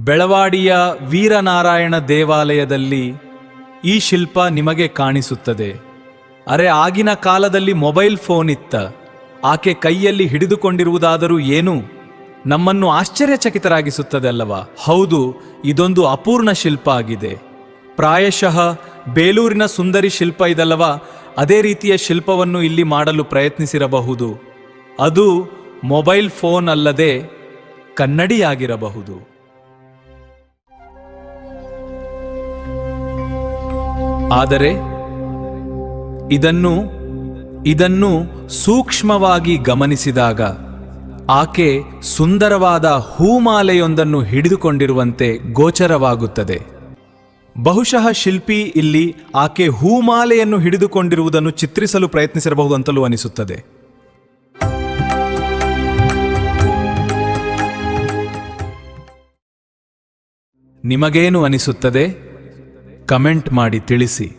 ಬೆಳವಾಡಿಯ ವೀರನಾರಾಯಣ ದೇವಾಲಯದಲ್ಲಿ ಈ ಶಿಲ್ಪ ನಿಮಗೆ ಕಾಣಿಸುತ್ತದೆ. ಅರೆ, ಆಗಿನ ಕಾಲದಲ್ಲಿ ಮೊಬೈಲ್ ಫೋನ್ ಇತ್ತ. ಆಕೆ ಕೈಯಲ್ಲಿ ಹಿಡಿದುಕೊಂಡಿರುವುದಾದರೂ ಏನು? ನಮ್ಮನ್ನು ಆಶ್ಚರ್ಯಚಕಿತರಾಗಿಸುತ್ತದೆ ಅಲ್ಲವಾ? ಹೌದು, ಇದೊಂದು ಅಪೂರ್ಣ ಶಿಲ್ಪ ಆಗಿದೆ. ಪ್ರಾಯಶಃ ಬೇಲೂರಿನ ಸುಂದರಿ ಶಿಲ್ಪ ಇದಲ್ಲವಾ? ಅದೇ ರೀತಿಯ ಶಿಲ್ಪವನ್ನು ಇಲ್ಲಿ ಮಾಡಲು ಪ್ರಯತ್ನಿಸಿರಬಹುದು. ಅದು ಮೊಬೈಲ್ ಫೋನ್ ಅಲ್ಲದೆ ಕನ್ನಡಿಯಾಗಿರಬಹುದು. ಆದರೆ ಇದನ್ನು ಸೂಕ್ಷ್ಮವಾಗಿ ಗಮನಿಸಿದಾಗ ಆಕೆ ಸುಂದರವಾದ ಹೂಮಾಲೆಯೊಂದನ್ನು ಹಿಡಿದುಕೊಂಡಿರುವಂತೆ ಗೋಚರವಾಗುತ್ತದೆ. ಬಹುಶಃ ಶಿಲ್ಪಿ ಇಲ್ಲಿ ಆಕೆ ಹೂಮಾಲೆಯನ್ನು ಹಿಡಿದುಕೊಂಡಿರುವುದನ್ನು ಚಿತ್ರಿಸಲು ಪ್ರಯತ್ನಿಸಿರಬಹುದು ಅಂತಲೂ ಅನಿಸುತ್ತದೆ. ನಿಮಗೇನು ಅನಿಸುತ್ತದೆ? ಕಮೆಂಟ್ ಮಾಡಿ ತಿಳಿಸಿ.